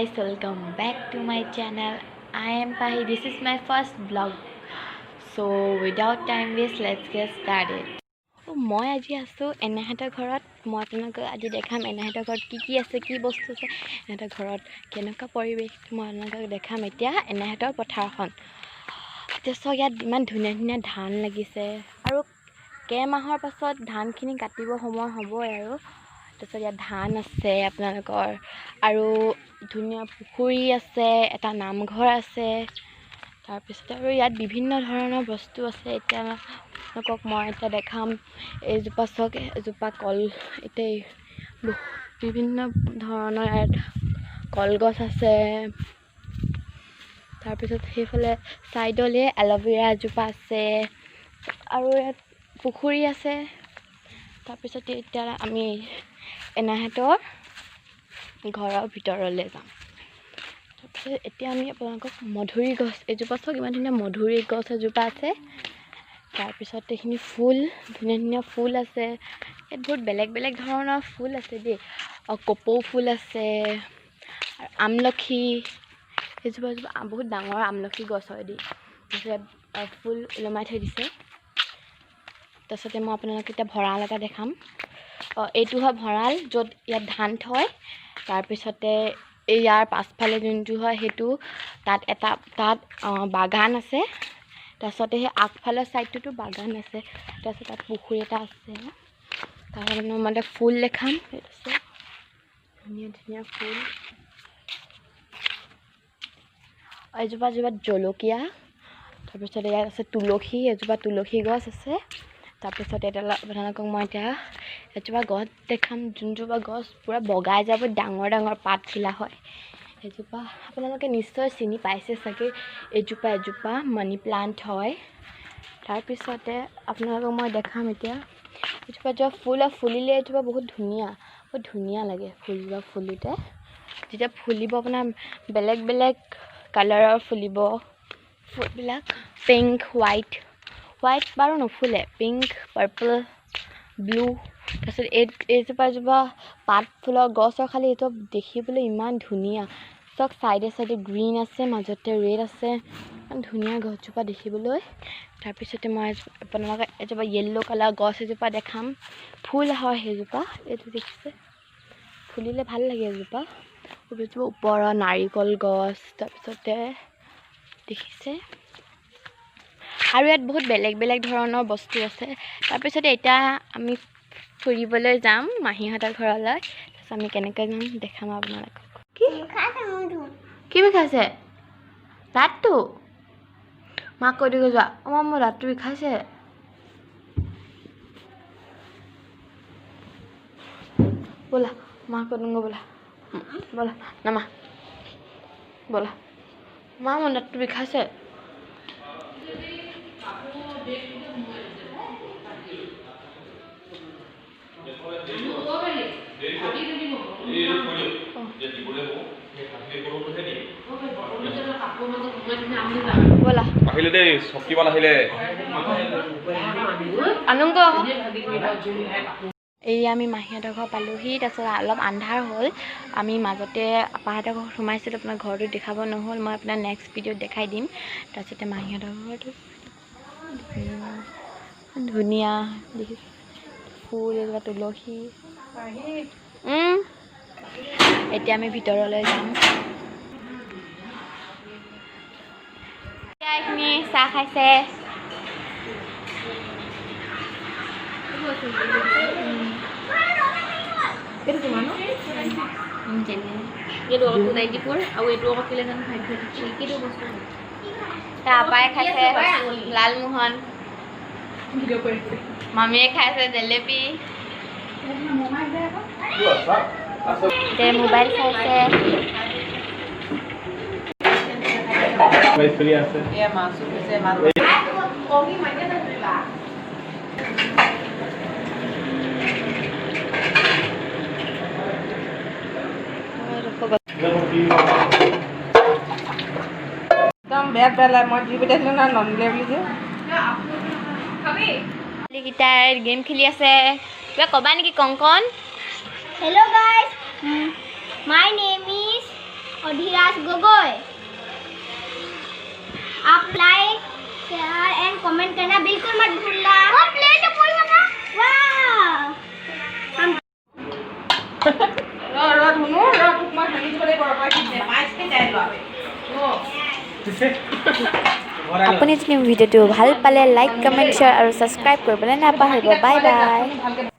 guys, welcome back to my channel. I am Pahi. This is my first vlog. So without time waste, let's get started. মই আজি আছো এনাহেতৰ ঘৰত। মই আপোনাক আজি দেখাম এনাহেতৰ ঘৰত কি আছে, কি বস্তু আছে, এনাহেতৰ ঘৰত কেনেকুৱা পৰিৱেশ মই আপোনাক দেখাম। এতিয়া এনাহেতৰ পথাৰখন এতিয়া ইয়াত ইমান ধুনীয়া ধুনীয়া ধান লাগিছে আৰু কেইমাহৰ পাছত ধানখিনি কাটিব সময় হ'বই আৰু তাৰপিছত ইয়াত ধান আছে আপোনালোকৰ আৰু ধুনীয়া পুখুৰী আছে, এটা নামঘৰ আছে, তাৰপিছত আৰু ইয়াত বিভিন্ন ধৰণৰ বস্তু আছে। এতিয়া আপোনালোকক মই এতিয়া দেখাম। এইজোপা চাওক, এজোপা কল, এতিয়া বিভিন্ন ধৰণৰ ইয়াত কলগছ আছে। তাৰপিছত সেইফালে ছাইডলৈ এল'ভেৰা এজোপা আছে আৰু ইয়াত পুখুৰী আছে। তাৰপিছত এতিয়া আমি এনাহেতৰ ঘৰৰ ভিতৰলৈ যাম। তাৰপিছত এতিয়া আমি আপোনালোকক মধুৰি গছ এজোপা চাওক, ইমান ধুনীয়া মধুৰি গছ এজোপা আছে। তাৰপিছত এইখিনি ফুল, ধুনীয়া ধুনীয়া ফুল আছে। ইয়াত বহুত বেলেগ বেলেগ ধৰণৰ ফুল আছে দেই। কপৌ ফুল আছে আৰু আমলখি, সেইজোপা বহুত ডাঙৰ আমলখি গছ হয় দেই। তাৰপিছত ফুল ওলমাই থৈ দিছে। তাৰপিছতে মই আপোনালোকক এতিয়া ভঁৰাল এটা দেখাম। এইটো হয় ভঁৰাল, য'ত ইয়াত ধান থয়। তাৰপিছতে ইয়াৰ পাছফালে যোনটো হয় সেইটো তাত বাগান আছে। তাৰপিছতে সেই আগফালৰ ছাইডটোতো বাগান আছে। তাৰপিছত তাত পুখুৰী এটা আছে। তাৰপিছত মই ফুল দেখাম। সেইটো ধুনীয়া ধুনীয়া ফুল। এজোপা জলকীয়া। তাৰপিছত ইয়াত আছে তুলসী, এজোপা তুলসী গছ আছে। তাৰপিছত আপোনালোকক মই এতিয়া এজোপা গছ দেখাম, যোনজোপা গছ পূৰা বগাই যাব, ডাঙৰ ডাঙৰ পাতখিলা হয়। এজোপা আপোনালোকে নিশ্চয় চিনি পাইছে চাগে। এজোপা মানি প্লাণ্ট হয়। তাৰপিছতে আপোনালোকক মই দেখাম এতিয়া এজোপা ফুল ফুলিলে, এজোপা বহুত ধুনীয়া লাগে ফুলজোপা ফুলোতে। যেতিয়া ফুলিব আপোনাৰ বেলেগ বেলেগ কালাৰৰ ফুলিব ফুলবিলাক, পিংক, হোৱাইট বাৰু নুফুলে, পিংক, পাৰ্পল, ব্লু। তাৰপিছত এইজোপা পাত ফুলৰ গছৰ, খালি এইটো দেখিবলৈ ইমান ধুনীয়া। চব চাইডে গ্ৰীণ আছে, মাজতে ৰেড আছে, ইমান ধুনীয়া গছজোপা দেখিবলৈ। তাৰপিছতে মই আপোনালোকক এজোপা য়েল্ল' কালাৰ গছ এজোপা দেখাম। ফুল হয় সেইজোপা, এইটো দেখিছে, ফুলিলে ভাল লাগে এজোপা। ওপৰত নাৰিকল গছ, তাৰপিছতে দেখিছে। আৰু ইয়াত বহুত বেলেগ বেলেগ ধৰণৰ বস্তু আছে। তাৰপিছতে এতিয়া আমি ফুৰিবলৈ যাম মাহীহঁতৰ ঘৰলৈ। তাৰপিছত আমি কেনেকৈ যাম দেখাম আপোনালোকক। কি বিষাইছে? দাঁতটো? মাক কৈ দিব যোৱা, মোৰ দাঁতটো বিষাইছে। ব'লা মাক কৈ দিওঁ, ব'লা ব'লা নামা, ব'লা মোৰ দাঁতটো বিষাইছে। ব'লা আহিলে দেই, শক্তিমান আহিলে আনন্দ। এই আমি মাহীহঁতৰ ঘৰ পালোহি। তাৰপিছত অলপ আন্ধাৰ হ'ল, আমি মাজতে আপাহঁতৰ ঘৰত সোমাইছিলোঁ। আপোনাৰ ঘৰটো দেখাব নহ'ল, মই আপোনাৰ নেক্সট ভিডিঅ'ত দেখাই দিম। তাৰপিছতে মাহীহঁতৰ ঘৰটো ধুনীয়া দেখিছোঁ, ফুল, এজোপা তুলসী। এতিয়া আমি ভিতৰলৈ যাম। এইখিনি চাহ খাইছে। আপাই খাইছে লালমোহন, মামীয়ে খাইছে জেলেপি, মোবাইল চাইছে। একদম বেয়া পেলাই মই দি পঠাইছিলোঁ না, ননিলে বুলি যে। গিটাৰ গেম খেলি আছে। কিবা ক'বা নেকি Kankan? Hello guys, my name is और धीराज गगोई। आप लाइक शेयर एंड कमेंट करना बिल्कुल मत भूलना। और प्लेट कोई बना वाह हम ধুনু তোক মই ভাঙি দিবলৈ ঘৰৰ পৰা কিনে পাইছে যাই লোৱাবে আপুনি যদি ভিডিঅ'টো ভাল পালে লাইক কমেণ্ট শ্বেয়াৰ আৰু ছাবস্ক্ৰাইব কৰিবলৈ নাপাহৰিব বাই বাই।